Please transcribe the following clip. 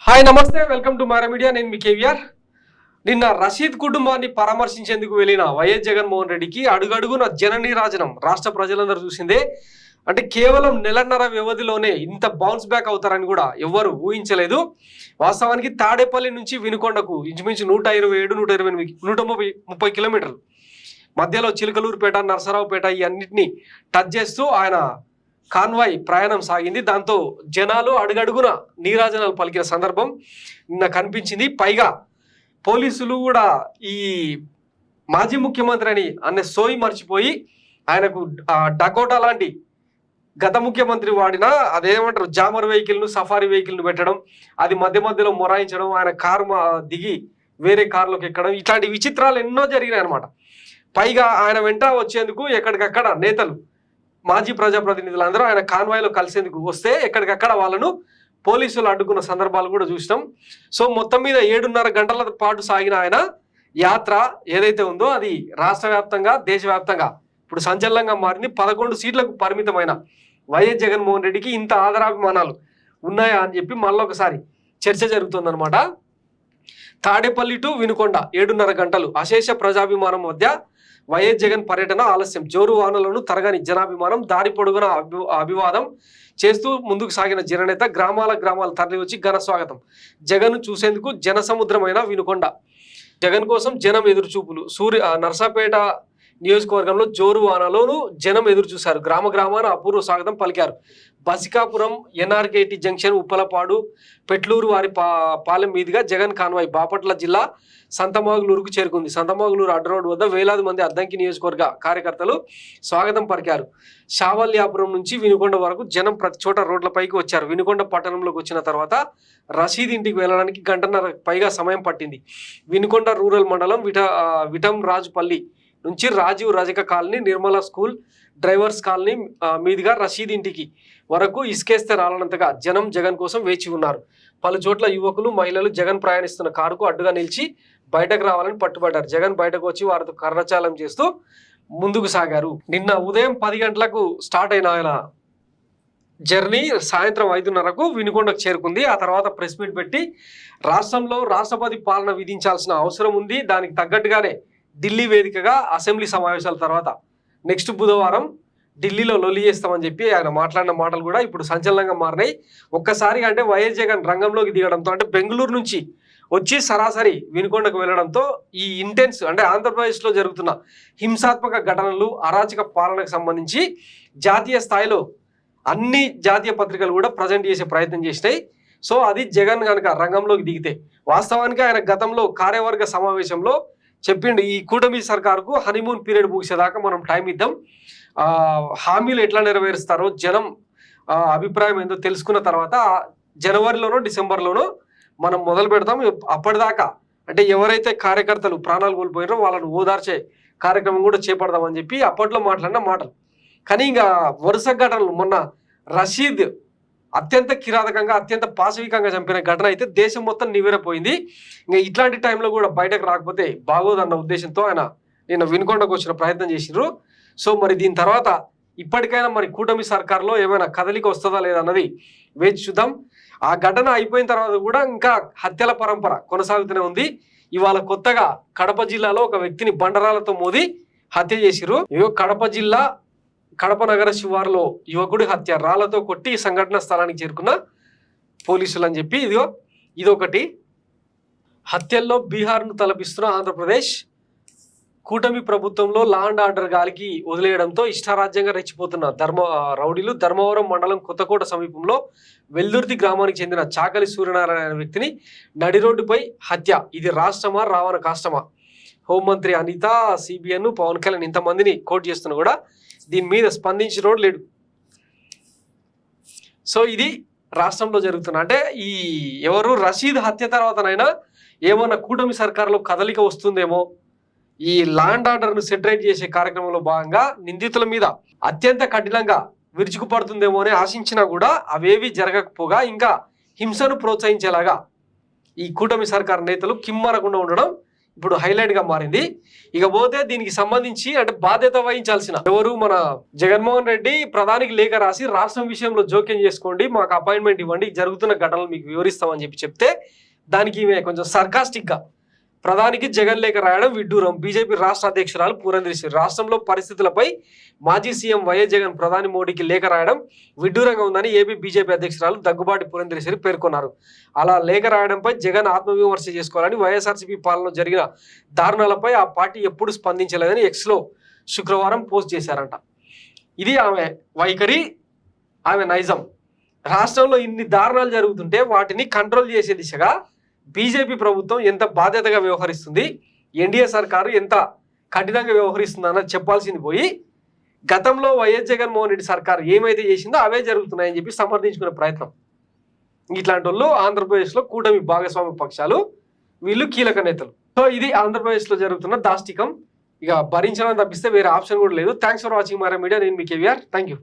Hi నమస్తే, welcome to Mara media. నేను మీ కేవీఆర్. నిన్న రషీద్ కుటుంబాన్ని పరామర్శించేందుకు వెళ్ళిన వైఎస్ జగన్మోహన్ రెడ్డికి అడుగడుగున జననీరాజనం రాష్ట్ర ప్రజలందరూ చూసిందే. అంటే కేవలం నెలన్నర వ్యవధిలోనే ఇంత బౌన్స్ బ్యాక్ అవుతారని కూడా ఎవ్వరు ఊహించలేదు. వాస్తవానికి తాడేపల్లి నుంచి వినుకొండకు ఇంచుమించు 127, 128, 130 కిలోమీటర్లు మధ్యలో చిలకలూరుపేట, నరసరావుపేట ఈ అన్నింటినీ టచ్ చేస్తూ ఆయన కాన్వాయ్ ప్రయాణం సాగింది. దాంతో జనాలు అడుగడుగున నీరాజనాలు పలికిన సందర్భం నిన్న కనిపించింది. పైగా పోలీసులు కూడా ఈ మాజీ ముఖ్యమంత్రి అని అనే సోయి మర్చిపోయి ఆయనకు డకోటా లాంటి గత ముఖ్యమంత్రి వాడిన అదేమంటారు జామర్ వెహికల్ను, సఫారీ వెహికల్ను పెట్టడం, అది మధ్య మధ్యలో మొరాయించడం, ఆయన కారు దిగి వేరే కారులోకి ఎక్కడం, ఇట్లాంటి విచిత్రాలు ఎన్నో జరిగినాయి అనమాట. పైగా ఆయన వెంట వచ్చేందుకు ఎక్కడికక్కడ నేతలు, మాజీ ప్రజాప్రతినిధులందరూ ఆయన కాన్వాయ్లో కలిసేందుకు వస్తే ఎక్కడికక్కడ వాళ్ళను పోలీసులు అడ్డుకున్న సందర్భాలు కూడా చూసినాం. సో మొత్తం మీద 7.5 గంటల పాటు సాగిన ఆయన యాత్ర ఏదైతే ఉందో అది రాష్ట్ర వ్యాప్తంగా, దేశవ్యాప్తంగా ఇప్పుడు సంచలనంగా మారింది. 11 సీట్లకు పరిమితమైన వైఎస్ జగన్మోహన్ రెడ్డికి ఇంత ఆదరాభిమానాలు ఉన్నాయా అని చెప్పి మళ్ళొకసారి చర్చ జరుగుతుందన్నమాట. తాడేపల్లి టు వినుకొండ 7.5 గంటలు అశేష ప్రజాభిమానం మధ్య వైఎస్ జగన్ పర్యటన ఆలస్యం. జోరు వానలను తరగని జనాభిమానం, దారి పొడుగున అభివాదం చేస్తూ ముందుకు సాగిన జననేత గ్రామాలు తరలి వచ్చి ఘన స్వాగతం. జగన్ చూసేందుకు జనసముద్రమైన వినుకొండ. జగన్ కోసం జనం ఎదురుచూపులు. నర్సాపేట నియోజకవర్గంలో జోరు వానలోను జనం ఎదురు చూశారు. గ్రామాన అపూర్వ స్వాగతం పలికారు. బసికాపురం, ఎన్ఆర్కేటి జంక్షన్, ఉప్పలపాడు, పెట్లూరు వారి పాలెం మీదుగా జగన్ కాన్వాయ్ బాపట్ల జిల్లా సంతమాగులూరుకు చేరుకుంది. సంతమాగులూరు అడ్డ రోడ్డు వద్ద వేలాది మంది అద్దంకి నియోజకవర్గ కార్యకర్తలు స్వాగతం పలికారు. షావల్యాపురం నుంచి వినుకొండ వరకు జనం ప్రతి చోట రోడ్లపైకి వచ్చారు. వినుకొండ పట్టణంలోకి వచ్చిన తర్వాత రషీద్ ఇంటికి వెళ్ళడానికి 1.5 గంటల పైగా సమయం పట్టింది. వినుకొండ రూరల్ మండలం విటం రాజుపల్లి నుంచి రాజీవ్ రజక colony, Nirmala school, drivers colony మీదుగా రషీద్ ఇంటికి వరకు ఇసుకేస్తే రాలనంతగా జనం జగన్ కోసం వేచి ఉన్నారు. పలు చోట్ల యువకులు, మహిళలు జగన్ ప్రయాణిస్తున్న కారుకు అడ్డుగా నిలిచి బయటకు రావాలని పట్టుబడ్డారు. జగన్ బయటకు వచ్చి వారితో కర్రచాలం చేస్తూ ముందుకు సాగారు. నిన్న ఉదయం 10 గంటలకు స్టార్ట్ అయిన ఆయన జర్నీ సాయంత్రం 5:30కు వినుకొండకు చేరుకుంది. ఆ తర్వాత ప్రెస్ మీట్ పెట్టి రాష్ట్రంలో రాష్ట్రపతి పాలన విధించాల్సిన అవసరం ఉంది, దానికి తగ్గట్టుగానే ఢిల్లీ వేదికగా అసెంబ్లీ సమావేశాల తర్వాత నెక్స్ట్ బుధవారం ఢిల్లీలో లొల్లి చేస్తామని చెప్పి ఆయన మాట్లాడిన మాటలు కూడా ఇప్పుడు సంచలనంగా మారినాయి. ఒక్కసారిగా అంటే వైఎస్ జగన్ రంగంలోకి దిగడంతో, అంటే బెంగళూరు నుంచి వచ్చి సరాసరి వినుకొండకు వెళ్ళడంతో ఈ ఇంటెన్స్ అంటే ఆంధ్రప్రదేశ్లో జరుగుతున్న హింసాత్మక ఘటనలు, అరాచక పాలనకు సంబంధించి జాతీయ స్థాయిలో అన్ని జాతీయ పత్రికలు కూడా ప్రజెంట్ చేసే ప్రయత్నం చేసినాయి. సో అది జగన్ కనుక రంగంలోకి దిగితే, వాస్తవానికి ఆయన గతంలో కార్యవర్గ సమావేశంలో చెప్పిండు, ఈ కూటమి సర్కారుకు హనీమూన్ పీరియడ్ ముగిసేదాకా మనం టైం ఇద్దాం, హామీలు ఎట్లా నెరవేరుస్తారో జనం అభిప్రాయం ఏందో తెలుసుకున్న తర్వాత జనవరిలోనో డిసెంబర్లోనో మనం మొదలు పెడతాం. అప్పటిదాకా అంటే ఎవరైతే కార్యకర్తలు ప్రాణాలు కోల్పోయారో వాళ్ళను ఓదార్చే కార్యక్రమం కూడా చేపడదామని చెప్పి అప్పట్లో మాట్లాడిన మాటలు. కానీ ఇంకా వరుస ఘటనలు, మొన్న రషీద్ అత్యంత కిరాతకంగా, అత్యంత పాశవికంగా చంపిన ఘటన అయితే దేశం మొత్తం నివ్వెరపోయింది. ఇంకా ఇట్లాంటి టైంలో కూడా బయటకు రాకపోతే బాగోదన్న ఉద్దేశంతో ఆయన నిన్న వినుకొండకు వచ్చిన ప్రయత్నం చేసిర్రు. సో మరి దీని తర్వాత ఇప్పటికైనా మరి కూటమి సర్కార్లో ఏమైనా కదలిక వస్తుందా లేదా అన్నది వేచి చూద్దాం. ఆ ఘటన అయిపోయిన తర్వాత కూడా ఇంకా హత్యల పరంపర కొనసాగుతూనే ఉంది. ఇవాళ కొత్తగా కడప జిల్లాలో ఒక వ్యక్తిని బండరాలతో మోది హత్య చేసిర్రు. కడప జిల్లా కడప నగర శివారులో యువకుడి హత్య, రాళ్లతో కొట్టి సంఘటన స్థలానికి చేరుకున్న పోలీసులు అని చెప్పి ఇదొకటి. హత్యల్లో బీహార్ను తలపిస్తున్న ఆంధ్రప్రదేశ్. కూటమి ప్రభుత్వంలో లా అండ్ ఆర్డర్ గాలికి వదిలేయడంతో ఇష్టారాజ్యంగా రెచ్చిపోతున్న రౌడీలు ధర్మవరం మండలం కొత్తకోట సమీపంలో వెల్దుర్తి గ్రామానికి చెందిన చాకలి సూర్యనారాయణ అనే వ్యక్తిని నడి రోడ్డుపై హత్య. ఇది రాష్ట్రమా రావణ కాష్టమా? హోంమంత్రి అనిత, సిబిఎన్, పవన్ కళ్యాణ్ ఇంతమందిని కోట్ చేస్తున్నా కూడా దీని మీద స్పందించిన రోడ్ లేడు. సో ఇది రాష్ట్రంలో జరుగుతున్న, అంటే ఈ ఎవరు రషీద్ హత్య తర్వాతనైనా ఏమన్నా కూటమి సర్కారులో కదలిక వస్తుందేమో, ఈ ల్యాండ్ ఆర్డర్ను సెటరేట్ చేసే కార్యక్రమంలో భాగంగా నిందితుల మీద అత్యంత కఠినంగా విరుచుకుపడుతుందేమో అని ఆశించినా కూడా అవేవి జరగకపోగా ఇంకా హింసను ప్రోత్సహించేలాగా ఈ కూటమి సర్కారు నేతలు కిమ్మనకుండా ఉండడం ఇప్పుడు హైలైట్ గా మారింది. ఇకపోతే దీనికి సంబంధించి అంటే బాధ్యత వహించాల్సిన ఎవరు, మన జగన్మోహన్ రెడ్డి ప్రధానికి లేఖ రాసి రాష్ట్రం విషయంలో జోక్యం చేసుకోండి, మాకు అపాయింట్మెంట్ ఇవ్వండి, జరుగుతున్న ఘటనలు మీకు వివరిస్తామని చెప్తే దానికి ఈమె కొంచెం సర్కాస్టిక్ గా ప్రధానికి జగన్ లేఖ రాయడం విడ్డూరం. బీజేపీ రాష్ట్ర అధ్యక్షురాలు పురంధేశ్వరి రాష్ట్రంలో పరిస్థితులపై మాజీ సీఎం వైఎస్ జగన్ ప్రధాని మోడీకి లేఖ రాయడం విడ్డూరంగా ఉందని ఏపీ బీజేపీ అధ్యక్షురాలు దగ్గుబాటి పురంధేశ్వరి పేర్కొన్నారు. అలా లేఖ రాయడంపై జగన్ ఆత్మవిమర్శ చేసుకోవాలని, వైఎస్ఆర్సీపీ పాలనలో జరిగిన దారుణాలపై ఆ పార్టీ ఎప్పుడు స్పందించలేదని ఎక్స్లో శుక్రవారం పోస్ట్ చేశారంట. ఇది ఆమె వైఖరి, ఆమె నైజం. రాష్ట్రంలో ఇన్ని దారుణాలు జరుగుతుంటే వాటిని కంట్రోల్ చేసే దిశగా బీజేపీ ప్రభుత్వం ఎంత బాధ్యతగా వ్యవహరిస్తుంది, ఎన్డీఏ సర్కారు ఎంత కఠినంగా వ్యవహరిస్తుంది అన్నది చెప్పాల్సింది పోయి గతంలో వైఎస్ జగన్మోహన్ రెడ్డి సర్కారు ఏమైతే చేసిందో అవే జరుగుతున్నాయని చెప్పి సమర్థించుకునే ప్రయత్నం. ఇట్లాంటి వాళ్ళు ఆంధ్రప్రదేశ్లో కూటమి భాగస్వామ్య పక్షాలు, వీళ్ళు కీలక నేతలు. సో ఇది ఆంధ్రప్రదేశ్లో జరుగుతున్న దాష్టికం. ఇక భరించడం తప్పిస్తే వేరే ఆప్షన్ కూడా లేదు. Thanks for watching my media. నేను మీ కేవీఆర్. Thank you.